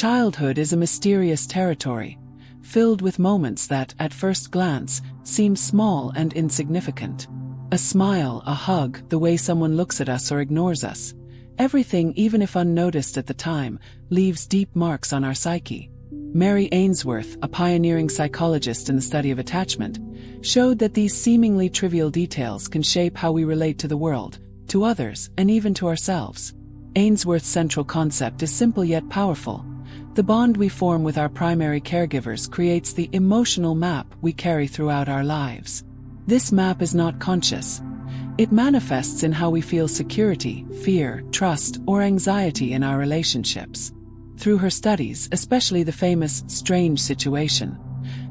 Childhood is a mysterious territory, filled with moments that, at first glance, seem small and insignificant. A smile, a hug, the way someone looks at us or ignores us. Everything, even if unnoticed at the time, leaves deep marks on our psyche. Mary Ainsworth, a pioneering psychologist in the study of attachment, showed that these seemingly trivial details can shape how we relate to the world, to others, and even to ourselves. Ainsworth's central concept is simple yet powerful. The bond we form with our primary caregivers creates the emotional map we carry throughout our lives. This map is not conscious. It manifests in how we feel security, fear, trust, or anxiety in our relationships. Through her studies, especially the famous Strange Situation,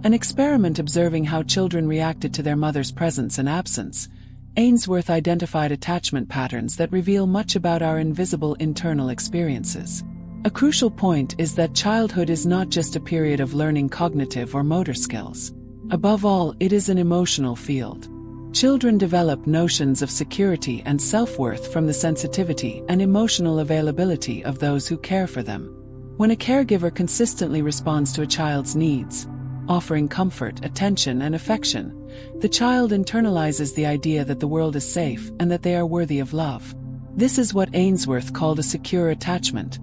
an experiment observing how children reacted to their mother's presence and absence, Ainsworth identified attachment patterns that reveal much about our invisible internal experiences. A crucial point is that childhood is not just a period of learning cognitive or motor skills. Above all, it is an emotional field. Children develop notions of security and self-worth from the sensitivity and emotional availability of those who care for them. When a caregiver consistently responds to a child's needs, offering comfort, attention, and affection, the child internalizes the idea that the world is safe and that they are worthy of love. This is what Ainsworth called a secure attachment,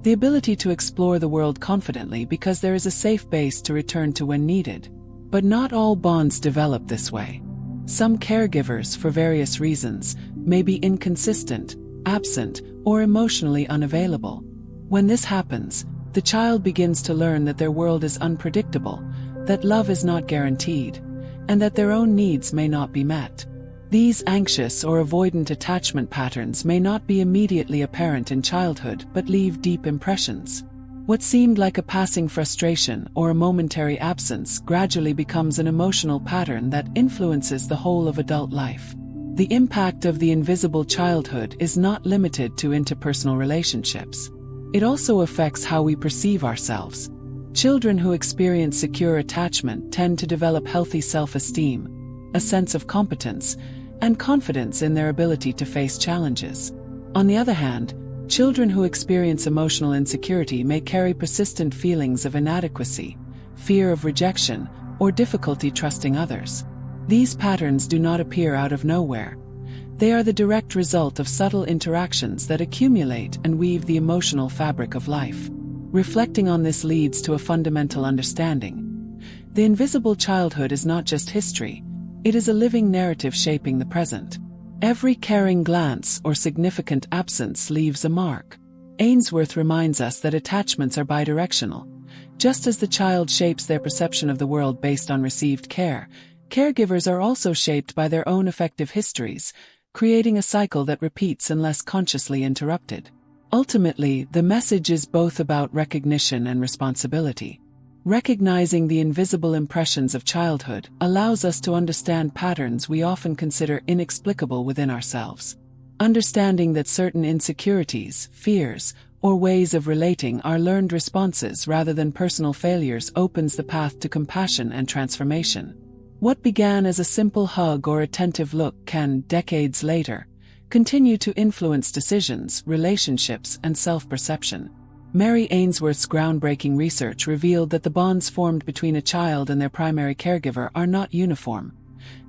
the ability to explore the world confidently because there is a safe base to return to when needed. But not all bonds develop this way. Some caregivers, for various reasons, may be inconsistent, absent, or emotionally unavailable. When this happens, the child begins to learn that their world is unpredictable, that love is not guaranteed, and that their own needs may not be met. These anxious or avoidant attachment patterns may not be immediately apparent in childhood but leave deep impressions. What seemed like a passing frustration or a momentary absence gradually becomes an emotional pattern that influences the whole of adult life. The impact of the invisible childhood is not limited to interpersonal relationships. It also affects how we perceive ourselves. Children who experience secure attachment tend to develop healthy self-esteem, a sense of competence, and confidence in their ability to face challenges. On the other hand, children who experience emotional insecurity may carry persistent feelings of inadequacy, fear of rejection, or difficulty trusting others. These patterns do not appear out of nowhere. They are the direct result of subtle interactions that accumulate and weave the emotional fabric of life. Reflecting on this leads to a fundamental understanding. The invisible childhood is not just history, it is a living narrative shaping the present. Every caring glance or significant absence leaves a mark. Ainsworth reminds us that attachments are bidirectional. Just as the child shapes their perception of the world based on received care, caregivers are also shaped by their own affective histories, creating a cycle that repeats unless consciously interrupted. Ultimately, the message is both about recognition and responsibility. Recognizing the invisible impressions of childhood allows us to understand patterns we often consider inexplicable within ourselves. Understanding that certain insecurities, fears, or ways of relating are learned responses rather than personal failures opens the path to compassion and transformation. What began as a simple hug or attentive look can, decades later, continue to influence decisions, relationships, and self-perception. Mary Ainsworth's groundbreaking research revealed that the bonds formed between a child and their primary caregiver are not uniform.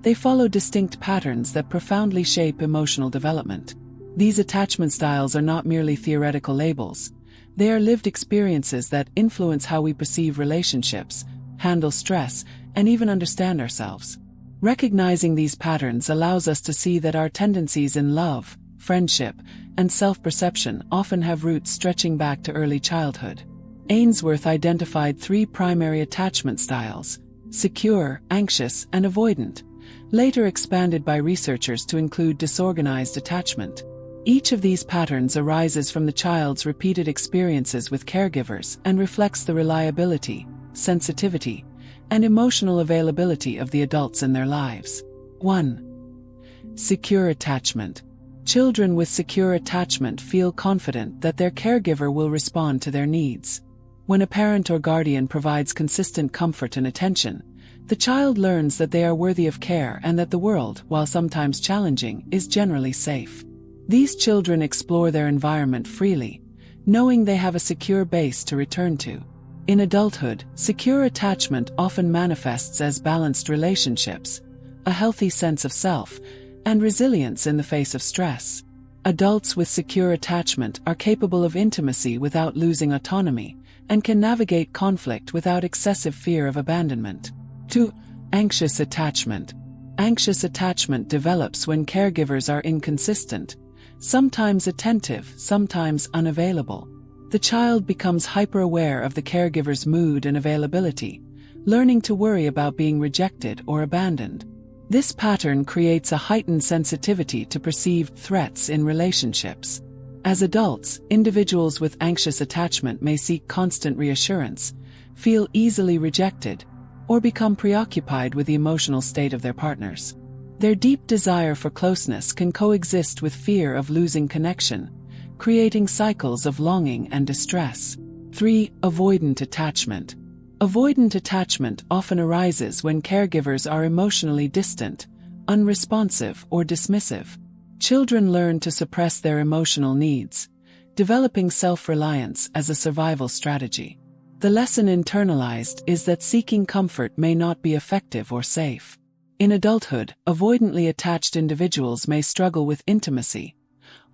They follow distinct patterns that profoundly shape emotional development. These attachment styles are not merely theoretical labels. They are lived experiences that influence how we perceive relationships, handle stress, and even understand ourselves. Recognizing these patterns allows us to see that our tendencies in love, friendship, and self-perception often have roots stretching back to early childhood. Ainsworth identified 3 primary attachment styles: secure, anxious, and avoidant, later expanded by researchers to include disorganized attachment. Each of these patterns arises from the child's repeated experiences with caregivers and reflects the reliability, sensitivity, and emotional availability of the adults in their lives. 1. Secure attachment. Children with secure attachment feel confident that their caregiver will respond to their needs. When a parent or guardian provides consistent comfort and attention, the child learns that they are worthy of care and that the world, while sometimes challenging, is generally safe. These children explore their environment freely, knowing they have a secure base to return to. In adulthood, secure attachment often manifests as balanced relationships, a healthy sense of self, and resilience in the face of stress. Adults with secure attachment are capable of intimacy without losing autonomy, and can navigate conflict without excessive fear of abandonment. 2. Anxious attachment. Anxious attachment develops when caregivers are inconsistent, sometimes attentive, sometimes unavailable. The child becomes hyper-aware of the caregiver's mood and availability, learning to worry about being rejected or abandoned. This pattern creates a heightened sensitivity to perceived threats in relationships. As adults, individuals with anxious attachment may seek constant reassurance, feel easily rejected, or become preoccupied with the emotional state of their partners. Their deep desire for closeness can coexist with fear of losing connection, creating cycles of longing and distress. 3. Avoidant attachment. Avoidant attachment often arises when caregivers are emotionally distant, unresponsive, or dismissive. Children learn to suppress their emotional needs, developing self-reliance as a survival strategy. The lesson internalized is that seeking comfort may not be effective or safe. In adulthood, avoidantly attached individuals may struggle with intimacy,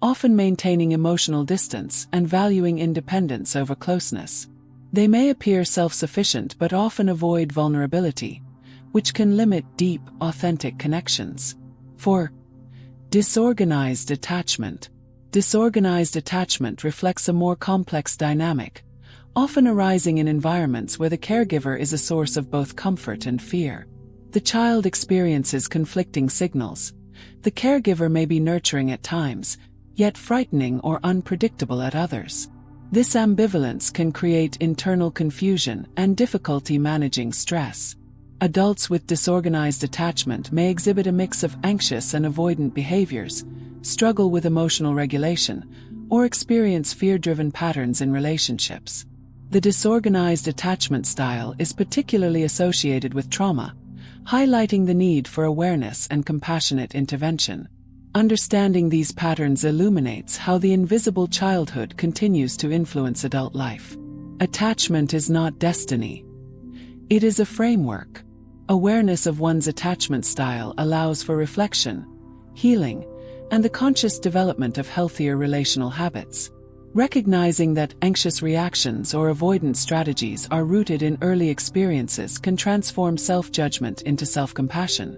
often maintaining emotional distance and valuing independence over closeness. They may appear self-sufficient but often avoid vulnerability, which can limit deep, authentic connections. 4. Disorganized attachment. Disorganized attachment reflects a more complex dynamic, often arising in environments where the caregiver is a source of both comfort and fear. The child experiences conflicting signals. The caregiver may be nurturing at times, yet frightening or unpredictable at others. This ambivalence can create internal confusion and difficulty managing stress. Adults with disorganized attachment may exhibit a mix of anxious and avoidant behaviors, struggle with emotional regulation, or experience fear-driven patterns in relationships. The disorganized attachment style is particularly associated with trauma, highlighting the need for awareness and compassionate intervention. Understanding these patterns illuminates how the invisible childhood continues to influence adult life. Attachment is not destiny. It is a framework. Awareness of one's attachment style allows for reflection, healing, and the conscious development of healthier relational habits. Recognizing that anxious reactions or avoidant strategies are rooted in early experiences can transform self-judgment into self-compassion.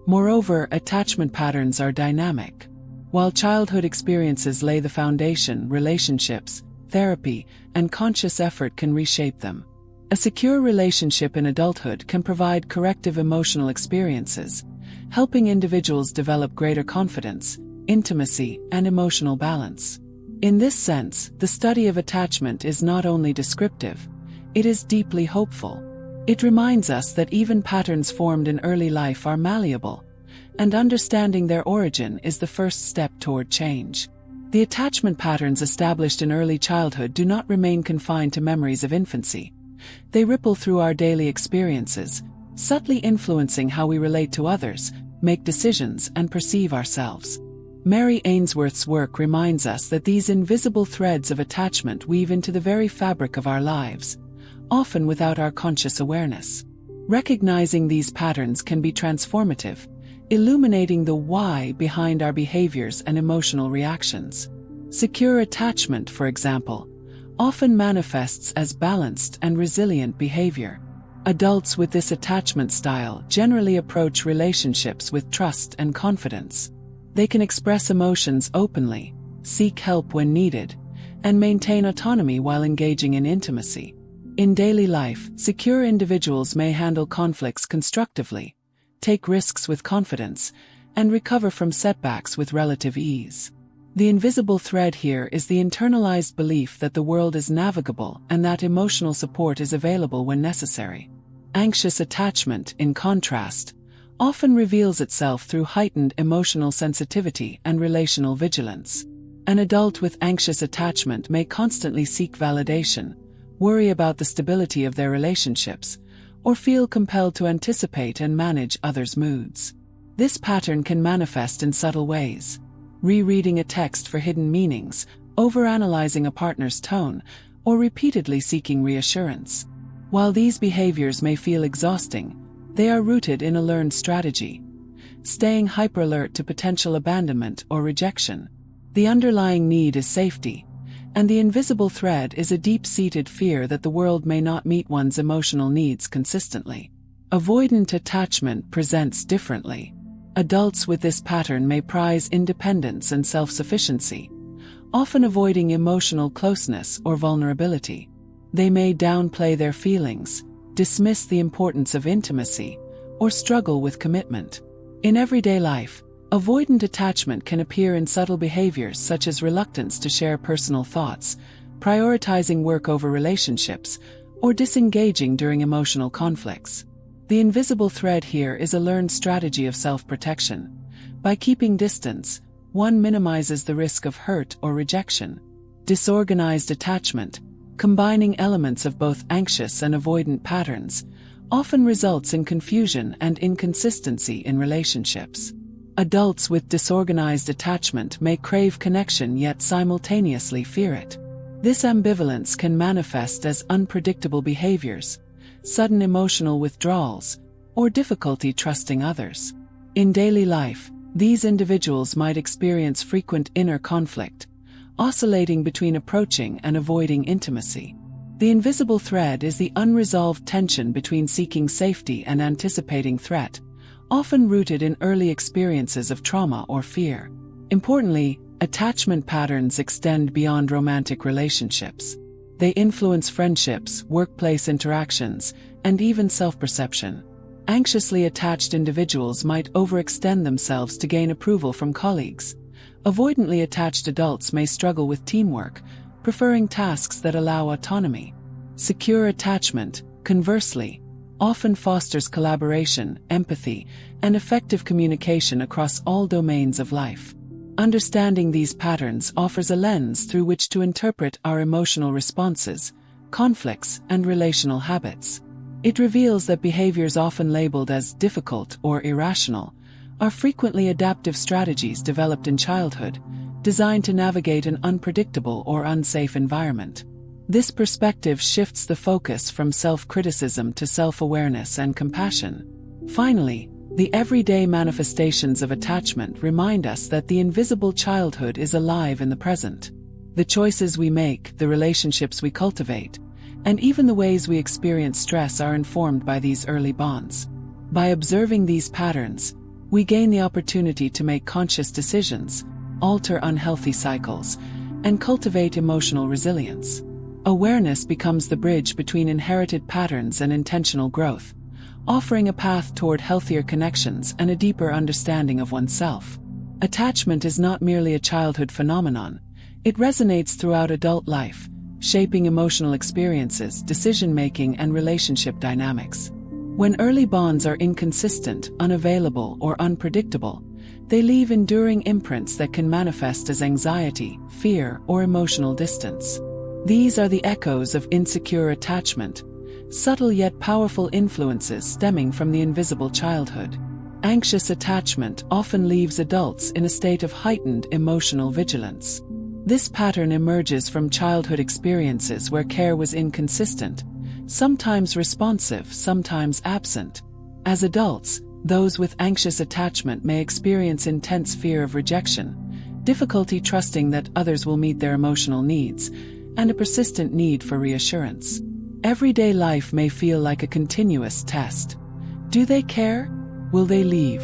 Moreover, attachment patterns are dynamic. While childhood experiences lay the foundation, relationships, therapy, and conscious effort can reshape them. A secure relationship in adulthood can provide corrective emotional experiences, helping individuals develop greater confidence, intimacy, and emotional balance. In this sense, the study of attachment is not only descriptive, it is deeply hopeful. It reminds us that even patterns formed in early life are malleable, and understanding their origin is the first step toward change. The attachment patterns established in early childhood do not remain confined to memories of infancy. They ripple through our daily experiences, subtly influencing how we relate to others, make decisions, and perceive ourselves. Mary Ainsworth's work reminds us that these invisible threads of attachment weave into the very fabric of our lives, often without our conscious awareness. Recognizing these patterns can be transformative, illuminating the why behind our behaviors and emotional reactions. Secure attachment, for example, often manifests as balanced and resilient behavior. Adults with this attachment style generally approach relationships with trust and confidence. They can express emotions openly, seek help when needed, and maintain autonomy while engaging in intimacy. In daily life, secure individuals may handle conflicts constructively, take risks with confidence, and recover from setbacks with relative ease. The invisible thread here is the internalized belief that the world is navigable and that emotional support is available when necessary. Anxious attachment, in contrast, often reveals itself through heightened emotional sensitivity and relational vigilance. An adult with anxious attachment may constantly seek validation, worry about the stability of their relationships, or feel compelled to anticipate and manage others' moods. This pattern can manifest in subtle ways: rereading a text for hidden meanings, overanalyzing a partner's tone, or repeatedly seeking reassurance. While these behaviors may feel exhausting, they are rooted in a learned strategy, staying hyper-alert to potential abandonment or rejection. The underlying need is safety, and the invisible thread is a deep-seated fear that the world may not meet one's emotional needs consistently. Avoidant attachment presents differently. Adults with this pattern may prize independence and self-sufficiency, often avoiding emotional closeness or vulnerability. They may downplay their feelings, dismiss the importance of intimacy, or struggle with commitment. In everyday life, avoidant attachment can appear in subtle behaviors such as reluctance to share personal thoughts, prioritizing work over relationships, or disengaging during emotional conflicts. The invisible thread here is a learned strategy of self-protection. By keeping distance, one minimizes the risk of hurt or rejection. Disorganized attachment, combining elements of both anxious and avoidant patterns, often results in confusion and inconsistency in relationships. Adults with disorganized attachment may crave connection yet simultaneously fear it. This ambivalence can manifest as unpredictable behaviors, sudden emotional withdrawals, or difficulty trusting others. In daily life, these individuals might experience frequent inner conflict, oscillating between approaching and avoiding intimacy. The invisible thread is the unresolved tension between seeking safety and anticipating threat, often rooted in early experiences of trauma or fear. Importantly, attachment patterns extend beyond romantic relationships. They influence friendships, workplace interactions, and even self-perception. Anxiously attached individuals might overextend themselves to gain approval from colleagues. Avoidantly attached adults may struggle with teamwork, preferring tasks that allow autonomy. Secure attachment, conversely, often fosters collaboration, empathy, and effective communication across all domains of life. Understanding these patterns offers a lens through which to interpret our emotional responses, conflicts, and relational habits. It reveals that behaviors often labeled as difficult or irrational are frequently adaptive strategies developed in childhood, designed to navigate an unpredictable or unsafe environment. This perspective shifts the focus from self-criticism to self-awareness and compassion. Finally, the everyday manifestations of attachment remind us that the invisible childhood is alive in the present. The choices we make, the relationships we cultivate, and even the ways we experience stress are informed by these early bonds. By observing these patterns, we gain the opportunity to make conscious decisions, alter unhealthy cycles, and cultivate emotional resilience. Awareness becomes the bridge between inherited patterns and intentional growth, offering a path toward healthier connections and a deeper understanding of oneself. Attachment is not merely a childhood phenomenon. It resonates throughout adult life, shaping emotional experiences, decision-making, and relationship dynamics. When early bonds are inconsistent, unavailable, or unpredictable, they leave enduring imprints that can manifest as anxiety, fear, or emotional distance. These are the echoes of insecure attachment, subtle yet powerful influences stemming from the invisible childhood. Anxious attachment often leaves adults in a state of heightened emotional vigilance. This pattern emerges from childhood experiences where care was inconsistent, sometimes responsive, sometimes absent. As adults, those with anxious attachment may experience intense fear of rejection, difficulty trusting that others will meet their emotional needs, and a persistent need for reassurance. Everyday life may feel like a continuous test. Do they care? Will they leave?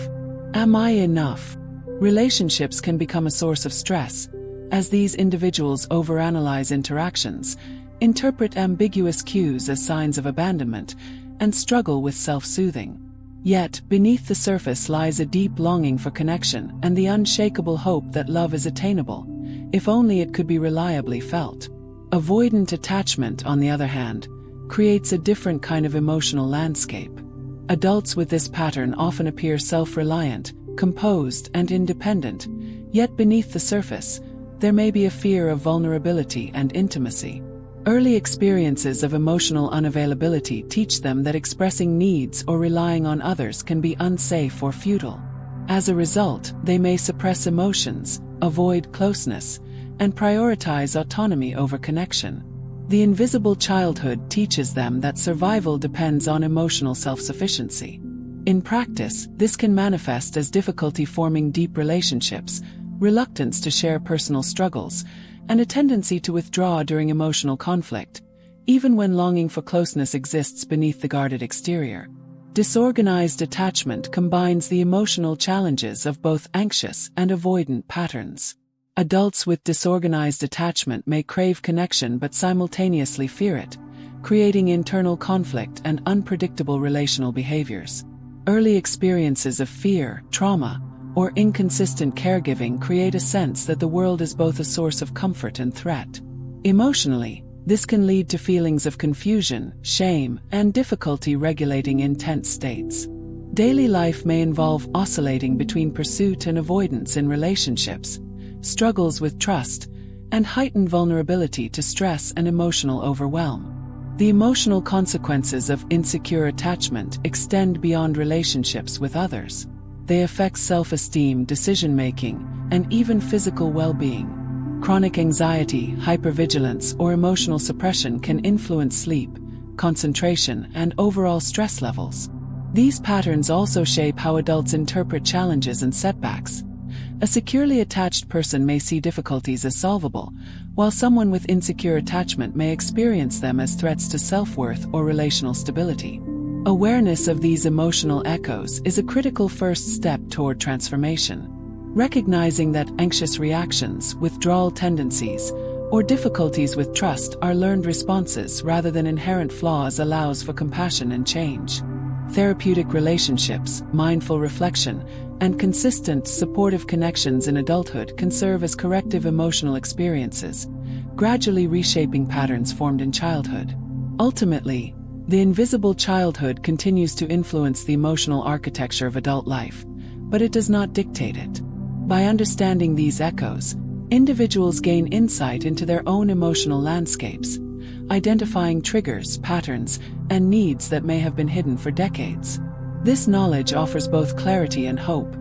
Am I enough? Relationships can become a source of stress, as these individuals overanalyze interactions, interpret ambiguous cues as signs of abandonment, and struggle with self-soothing. Yet, beneath the surface lies a deep longing for connection and the unshakable hope that love is attainable, if only it could be reliably felt. Avoidant attachment, on the other hand, creates a different kind of emotional landscape. Adults with this pattern often appear self-reliant, composed, and independent, yet beneath the surface, there may be a fear of vulnerability and intimacy. Early experiences of emotional unavailability teach them that expressing needs or relying on others can be unsafe or futile. As a result, they may suppress emotions, avoid closeness, and prioritize autonomy over connection. The invisible childhood teaches them that survival depends on emotional self-sufficiency. In practice, this can manifest as difficulty forming deep relationships, reluctance to share personal struggles, and a tendency to withdraw during emotional conflict, even when longing for closeness exists beneath the guarded exterior. Disorganized attachment combines the emotional challenges of both anxious and avoidant patterns. Adults with disorganized attachment may crave connection but simultaneously fear it, creating internal conflict and unpredictable relational behaviors. Early experiences of fear, trauma, or inconsistent caregiving create a sense that the world is both a source of comfort and threat. Emotionally, this can lead to feelings of confusion, shame, and difficulty regulating intense states. Daily life may involve oscillating between pursuit and avoidance in relationships, struggles with trust, and heightened vulnerability to stress and emotional overwhelm. The emotional consequences of insecure attachment extend beyond relationships with others. They affect self-esteem, decision-making, and even physical well-being. Chronic anxiety, hypervigilance, or emotional suppression can influence sleep, concentration, and overall stress levels. These patterns also shape how adults interpret challenges and setbacks. A securely attached person may see difficulties as solvable, while someone with insecure attachment may experience them as threats to self-worth or relational stability. Awareness of these emotional echoes is a critical first step toward transformation. Recognizing that anxious reactions, withdrawal tendencies, or difficulties with trust are learned responses rather than inherent flaws allows for compassion and change. Therapeutic relationships, mindful reflection, and consistent, supportive connections in adulthood can serve as corrective emotional experiences, gradually reshaping patterns formed in childhood. Ultimately, the invisible childhood continues to influence the emotional architecture of adult life, but it does not dictate it. By understanding these echoes, individuals gain insight into their own emotional landscapes, identifying triggers, patterns, and needs that may have been hidden for decades. This knowledge offers both clarity and hope.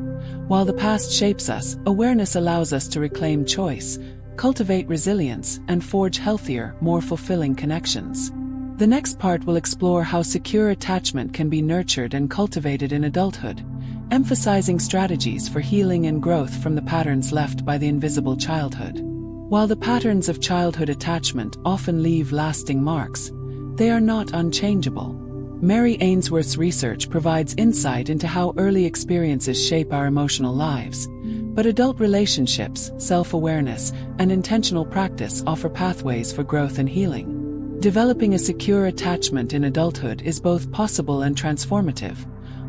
While the past shapes us, awareness allows us to reclaim choice, cultivate resilience, and forge healthier, more fulfilling connections. The next part will explore how secure attachment can be nurtured and cultivated in adulthood, emphasizing strategies for healing and growth from the patterns left by the invisible childhood. While the patterns of childhood attachment often leave lasting marks, they are not unchangeable. Mary Ainsworth's research provides insight into how early experiences shape our emotional lives, but adult relationships, self-awareness, and intentional practice offer pathways for growth and healing. Developing a secure attachment in adulthood is both possible and transformative,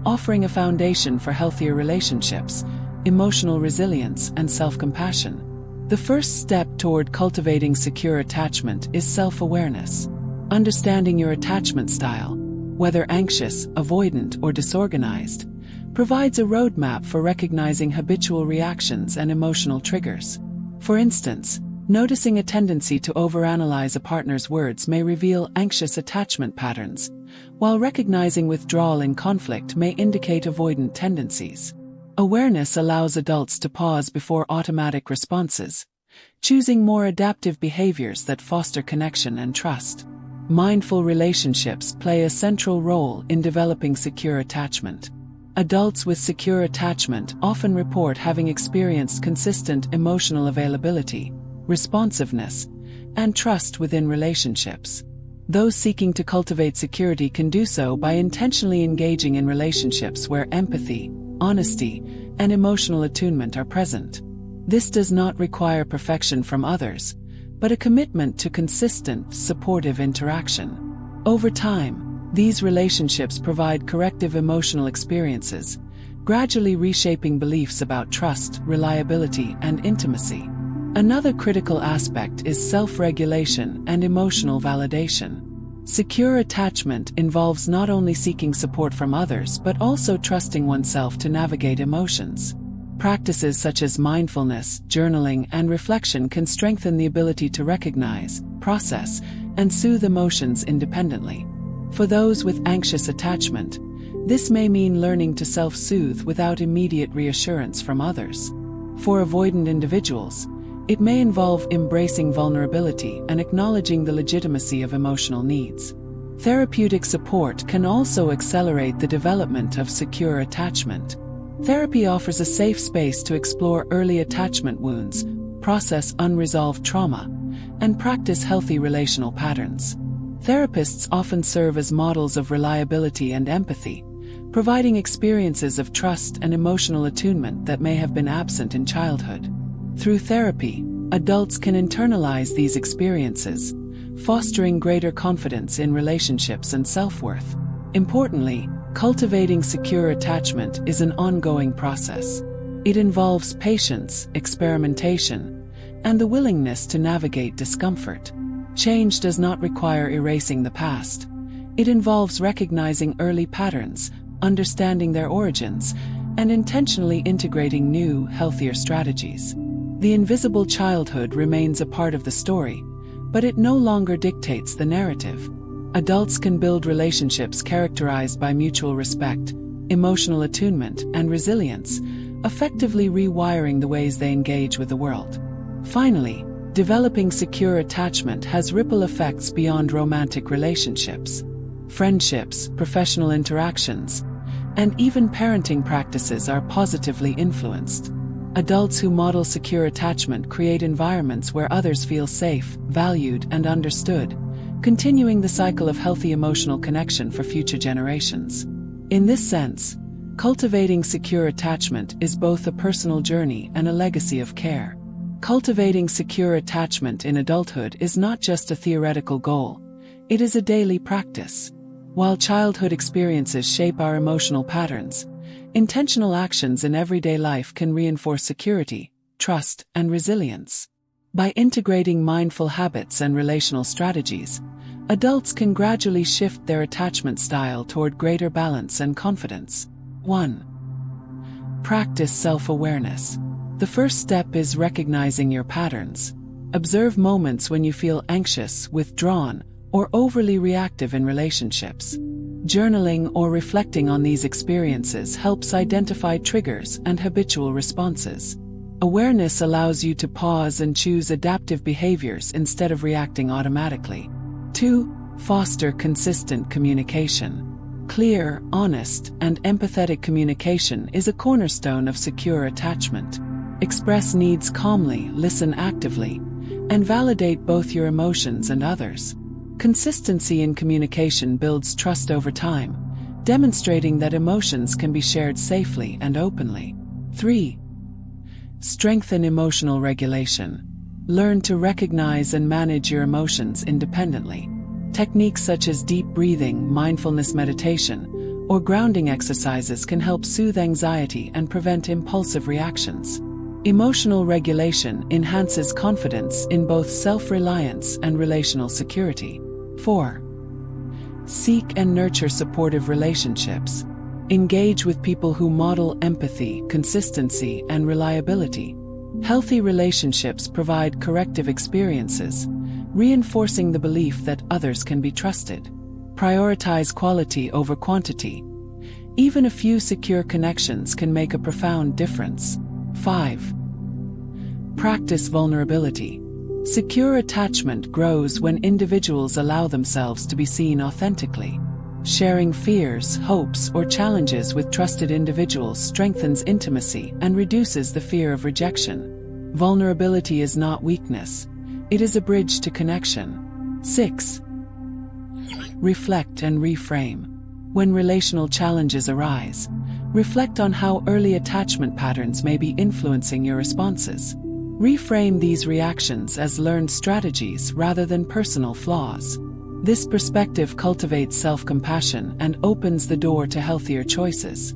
offering a foundation for healthier relationships, emotional resilience, and self-compassion. The first step toward cultivating secure attachment is self-awareness. Understanding your attachment style, whether anxious, avoidant, or disorganized, provides a roadmap for recognizing habitual reactions and emotional triggers. For instance, noticing a tendency to overanalyze a partner's words may reveal anxious attachment patterns, while recognizing withdrawal in conflict may indicate avoidant tendencies. Awareness allows adults to pause before automatic responses, choosing more adaptive behaviors that foster connection and trust. Mindful relationships play a central role in developing secure attachment. Adults with secure attachment often report having experienced consistent emotional availability, responsiveness, and trust within relationships. Those seeking to cultivate security can do so by intentionally engaging in relationships where empathy, honesty, and emotional attunement are present. This does not require perfection from others, but a commitment to consistent, supportive interaction. Over time, these relationships provide corrective emotional experiences, gradually reshaping beliefs about trust, reliability, and intimacy. Another critical aspect is self-regulation and emotional validation. Secure attachment involves not only seeking support from others but also trusting oneself to navigate emotions. Practices such as mindfulness, journaling, and reflection can strengthen the ability to recognize, process, and soothe emotions independently. For those with anxious attachment, this may mean learning to self-soothe without immediate reassurance from others. For avoidant individuals, it may involve embracing vulnerability and acknowledging the legitimacy of emotional needs. Therapeutic support can also accelerate the development of secure attachment. Therapy offers a safe space to explore early attachment wounds, process unresolved trauma, and practice healthy relational patterns. Therapists often serve as models of reliability and empathy, providing experiences of trust and emotional attunement that may have been absent in childhood. Through therapy, adults can internalize these experiences, fostering greater confidence in relationships and self-worth. Importantly, cultivating secure attachment is an ongoing process. It involves patience, experimentation, and the willingness to navigate discomfort. Change does not require erasing the past. It involves recognizing early patterns, understanding their origins, and intentionally integrating new, healthier strategies. The invisible childhood remains a part of the story, but it no longer dictates the narrative. Adults can build relationships characterized by mutual respect, emotional attunement, and resilience, effectively rewiring the ways they engage with the world. Finally, developing secure attachment has ripple effects beyond romantic relationships. Friendships, professional interactions, and even parenting practices are positively influenced. Adults who model secure attachment create environments where others feel safe, valued, and understood, continuing the cycle of healthy emotional connection for future generations. In this sense, cultivating secure attachment is both a personal journey and a legacy of care. Cultivating secure attachment in adulthood is not just a theoretical goal, it is a daily practice. While childhood experiences shape our emotional patterns, intentional actions in everyday life can reinforce security, trust, and resilience. By integrating mindful habits and relational strategies, adults can gradually shift their attachment style toward greater balance and confidence. 1. Practice self-awareness. The first step is recognizing your patterns. Observe moments when you feel anxious, withdrawn, or overly reactive in relationships. Journaling or reflecting on these experiences helps identify triggers and habitual responses. Awareness allows you to pause and choose adaptive behaviors instead of reacting automatically. 2. Foster consistent communication. Clear, honest, and empathetic communication is a cornerstone of secure attachment. Express needs calmly, listen actively, and validate both your emotions and others. Consistency in communication builds trust over time, demonstrating that emotions can be shared safely and openly. 3. Strengthen emotional regulation. Learn to recognize and manage your emotions independently. Techniques such as deep breathing, mindfulness meditation, or grounding exercises can help soothe anxiety and prevent impulsive reactions. Emotional regulation enhances confidence in both self-reliance and relational security. 4. Seek and nurture supportive relationships. Engage with people who model empathy, consistency, and reliability. Healthy relationships provide corrective experiences, reinforcing the belief that others can be trusted. Prioritize quality over quantity. Even a few secure connections can make a profound difference. 5. Practice vulnerability. Secure attachment grows when individuals allow themselves to be seen authentically. Sharing fears, hopes, or challenges with trusted individuals strengthens intimacy and reduces the fear of rejection. Vulnerability is not weakness, it is a bridge to connection. 6. Reflect and reframe. When relational challenges arise, reflect on how early attachment patterns may be influencing your responses. Reframe these reactions as learned strategies rather than personal flaws. This perspective cultivates self-compassion and opens the door to healthier choices.